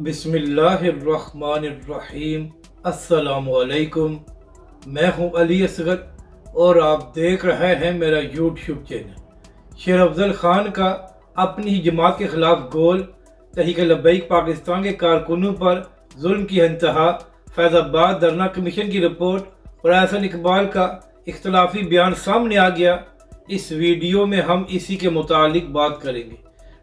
बिस्मिल्लाहिर्रहमानिर्रहीम। अस्सलामुअलैकुम। मैं हूं अली असगर और आप देख रहे हैं मेरा यूट्यूब चैनल। शेर अफजल खान का अपनी ही जमात के खिलाफ गोल, तहरीक लब्बैक पाकिस्तान के कारकुनों पर जुल्म की इंतहा, फैज़ाबाद धरना कमीशन की रिपोर्ट और एहसन इकबाल का इख्तलाफी बयान सामने आ गया। इस वीडियो में हम इसी के मुतालिक बात करेंगे।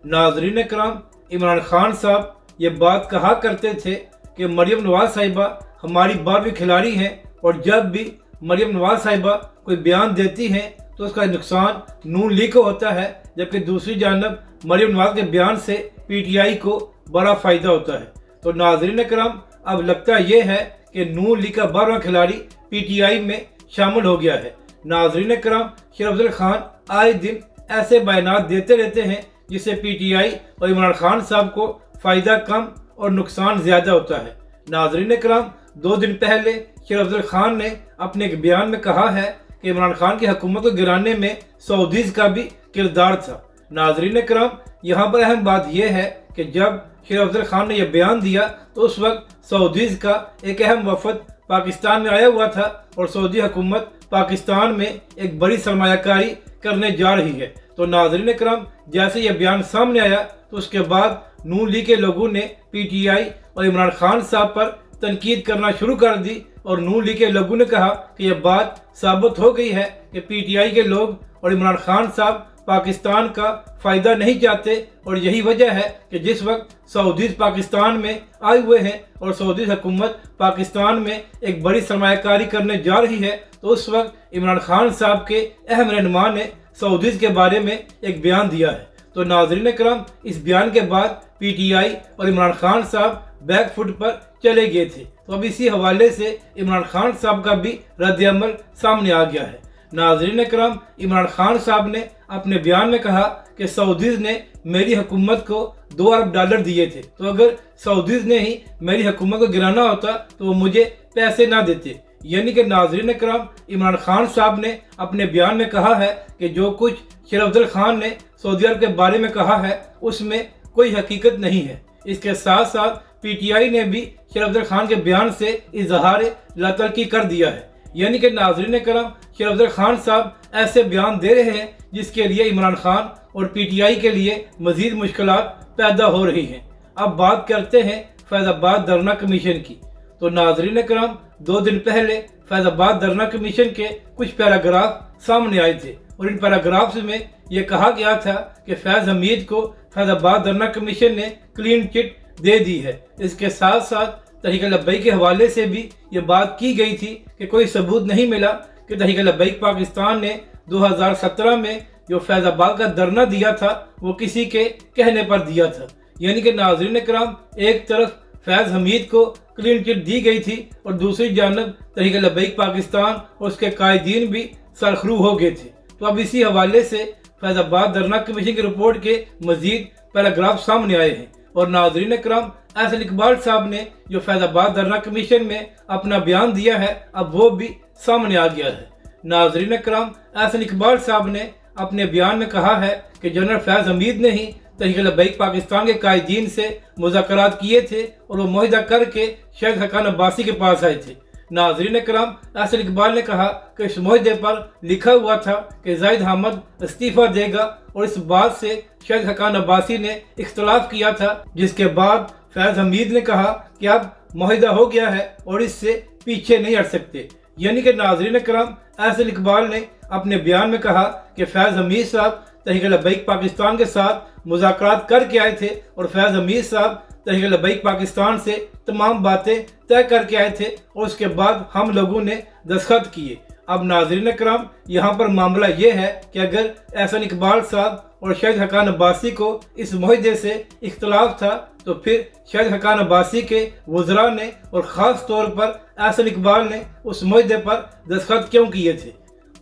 नाज़रीन कराम, इमरान खान साहब ये बात कहा करते थे कि मरियम नवाज साहिबा हमारी 12वीं खिलाड़ी हैं और जब भी मरियम नवाज साहिबा कोई बयान देती हैं तो उसका नुकसान नून लीग को होता है, जबकि दूसरी जानब मरियम नवाज के बयान से पीटीआई को बड़ा फ़ायदा होता है। तो नाज़रीन कराम, अब लगता यह है कि नून लीग का 12वां खिलाड़ी पीटीआई में शामिल हो गया है। नाज़रीन कराम, शेर अफजल खान आए दिन ऐसे बयानात देते रहते हैं जिससे पीटीआई और इमरान खान साहब को फ़ायदा कम और नुकसान ज़्यादा होता है। नाज़रीन कराम, 2 दिन पहले शेर अफजल खान ने अपने एक बयान में कहा है कि इमरान खान की हुकूमत को गिराने में सऊदीज़ का भी किरदार था। नाज़रीन कराम, यहाँ पर अहम बात यह है कि जब शेर अफजल खान ने यह बयान दिया तो उस वक्त सऊदीज़ का एक अहम वफद पाकिस्तान में आया हुआ था और सऊदी हुकूमत पाकिस्तान में एक बड़ी सरमायाकारी करने जा रही है। तो नाज़रीन कराम, जैसे यह बयान सामने आया तो उसके बाद नून लीग के लोगों ने पीटीआई और इमरान खान साहब पर तनकीद करना शुरू कर दी और नून लीग के लोगों ने कहा कि यह बात साबित हो गई है कि पीटीआई के लोग और इमरान खान साहब पाकिस्तान का फ़ायदा नहीं चाहते और यही वजह है कि जिस वक्त सऊदीज़ पाकिस्तान में आए हुए हैं और सऊदी हुकूमत पाकिस्तान में एक बड़ी सरमायाकारी करने जा रही है तो उस वक्त इमरान खान साहब के अहम रहनुमा ने सऊदीज़ के बारे में एक बयान दिया है। तो नाज़रीन कराम, इस बयान के बाद पीटीआई और इमरान खान साहब बैक फुट पर चले गए थे। तो अब इसी हवाले से इमरान खान साहब का भी रद्द-ए-अमल सामने आ गया है। नाज़रीन कराम, इमरान खान साहब ने अपने बयान में कहा कि सऊदीज़ ने मेरी हुकूमत को $2 अरब दिए थे, तो अगर सऊदीज़ ने ही मेरी हुकूमत को गिराना होता तो वो मुझे पैसे ना देते। यानी कि नाज़रीन कराम, इमरान खान साहब ने अपने बयान में कहा है कि जो कुछ शेर अफजल खान ने सऊदी अरब के बारे में कहा है उसमें कोई हकीकत नहीं है। इसके साथ साथ पीटीआई ने भी शेर अफजल खान के बयान से इजहार लातल्की कर दिया है। यानी कि नाज़रीन कराम, शेर अफजल खान साहब ऐसे बयान दे रहे हैं जिसके लिए इमरान खान और पीटीआई के लिए मजीद मुश्किलात पैदा हो रही हैं। अब बात करते हैं फैज़ाबाद धरना कमीशन की। तो नाज़रीन कराम, 2 दिन पहले फैज़ाबाद धरना कमीशन के कुछ पैराग्राफ सामने आए थे और इन पैराग्राफ्स में यह कहा गया था कि फैज़ हमीद को फैज़ाबाद धरना कमीशन ने क्लीन चिट दे दी है। इसके साथ साथ तहरीक लब्बैक के हवाले से भी ये बात की गई थी कि कोई सबूत नहीं मिला कि तहरीक लब्बैक पाकिस्तान ने 2017 में जो फैज़ाबाद का धरना दिया था वो किसी के कहने पर दिया था। यानी कि नाज़रीन कराम, एक तरफ फैज़ हमीद को क्लीन चिट दी गई थी और दूसरी जानब तहरीक लब्बैक पाकिस्तान और उसके कायदीन भी सरखरू हो गए थे। तो अब इसी हवाले से फैज़ाबाद धरना कमीशन की रिपोर्ट के मजीद पैराग्राफ सामने आए हैं और नाज़रीन कराम, एहसन इकबाल साहब ने जो फैज़ाबाद धरना कमीशन में अपना बयान दिया है अब वो भी सामने आ गया है। नाज़रीन कराम, एहसन इकबाल साहब ने अपने बयान में कहा है कि जनरल फैज़ हमीद ने ही तहरीक लब्बैक पाकिस्तान के कायदीन से मुज़ाकरात किए थे और वो मुआहदा करके शहीद हकान अब्बासी के पास आए थे। नाज़रीन कराम, एहसन इकबाल ने कहा कि इस मुआहदे पर लिखा हुआ था कि ज़ाहिद अहमद इस्तीफ़ा देगा और इस बात से शहीद हकान अब्बासी ने इख्तलाफ किया था, जिसके बाद फैज़ हमीद ने कहा कि अब मुआहदा हो गया है और इससे पीछे नहीं हट सकते। यानी कि नाज़रीन कराम, एहसन इकबाल ने अपने बयान में कहा कि फैज़ हमीद साहब तहरीक लब्बैक पाकिस्तान के साथ मुज़ाकरात करके आए थे और फैज़ हमीद साहब तहरीक लब्बैक पाकिस्तान से तमाम बातें तय करके आए थे और उसके बाद हम लोगों ने दस्तखत किए। अब नाज़रीन कराम, यहाँ पर मामला ये है कि अगर एहसन इकबाल साहब और शहीद हकान अब्बासी को इस मुआहदे से इख्तलाफ था तो फिर शहीद हकान अब्बासी के वज़रा ने और ख़ास तौर पर एहसन इकबाल ने उस मुआहदे पर दस्तखत क्यों किए थे।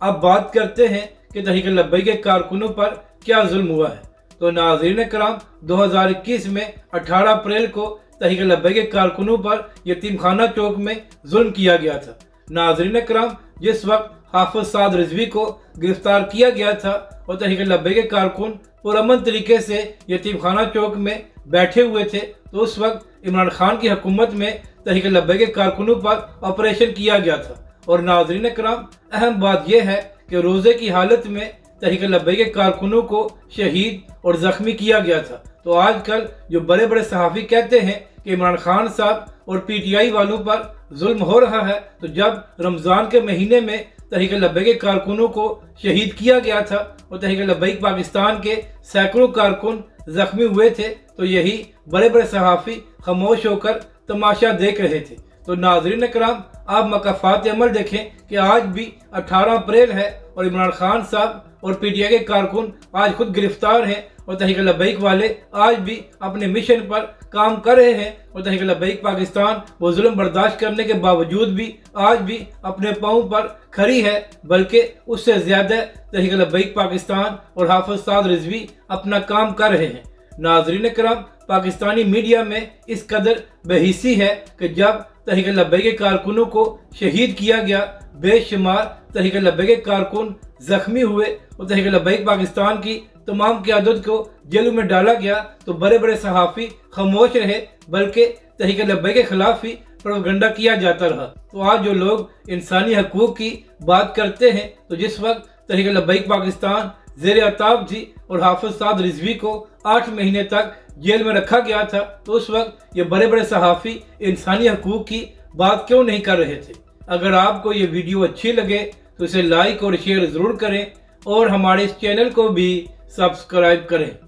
अब बात करते हैं कि तहरीक लब्बैक के कारकुनों पर क्या जुल्म हुआ है। तो नाज़रीन कराम, 2021 में 18 अप्रैल को तहरीक लब्बैक के कारकुनों पर यतीम खाना चौक में जुल्म किया गया था। नाज़रीन कराम, जिस वक्त हाफिज साद रिजवी को गिरफ्तार किया गया था और तहरीक लब्बैक के कारकुन पुरअमन तरीके से यतीम खाना चौक में बैठे हुए थे तो उस वक्त इमरान खान की हुकूमत में तहरीक लब्बैक के कारकुनों पर ऑपरेशन किया गया था। और नाज़रीन कराम, अहम बात यह है कि रोज़े की हालत में तहरीक लब्बैक के कारकुनों को शहीद और ज़ख्मी किया गया था। तो आजकल जो बड़े बड़े सहाफ़ी कहते हैं कि इमरान खान साहब और PTI वालों पर जुल्म हो रहा है, तो जब रमज़ान के महीने में तहरीक लब्बैक के कारकुनों को शहीद किया गया था और तहरीक लब्बैक पाकिस्तान के सैकड़ों कारकुन जख्मी हुए थे, तो यही बड़े बड़े सहाफ़ी खामोश होकर तमाशा देख रहे थे। तो नाज़रीन कराम, आप मकाफ़ात अमल देखें कि आज भी 18 अप्रैल है और इमरान खान साहब और PTI के कारकुन आज खुद गिरफ्तार हैं और तहरीक लब्बैक वाले आज भी अपने मिशन पर काम कर रहे हैं। और तहरीक लब्बैक पाकिस्तान वो जुल्म बर्दाश्त करने के बावजूद भी आज भी अपने पाँव पर खड़ी है, बल्कि उससे ज़्यादा तहरीक लब्बैक पाकिस्तान और हाफिज़ साद रिजवी अपना काम कर रहे हैं। नाज़रीन कराम, पाकिस्तानी मीडिया में इस कदर बेहिसी है कि जब तहरीक लब्बैक के कारकुनों को शहीद किया गया, बेशुमार तहरीक लब्बैक के कारकुन जख्मी हुए और तहरीक लब्बैक पाकिस्तान की तमाम क़यादत को जेलों में डाला गया, तो बड़े बड़े सहाफ़ी खामोश रहे, बल्कि तहरीक लब्बैक के खिलाफ ही प्रोपेगेंडा किया जाता रहा। तो आज जो लोग इंसानी हकूक़ की बात करते हैं, तो जिस वक्त तहरीक लब्बैक पाकिस्तान ज़ेर अताब थी और हाफिज़ साद रिजवी को 8 महीने तक जेल में रखा गया था, तो उस वक्त ये बड़े बड़े सहाफ़ी इंसानी हकूक़ की बात क्यों नहीं कर रहे थे। अगर आपको ये वीडियो अच्छी लगे तो इसे लाइक और शेयर ज़रूर करें और हमारे इस चैनल को भी सब्सक्राइब करें।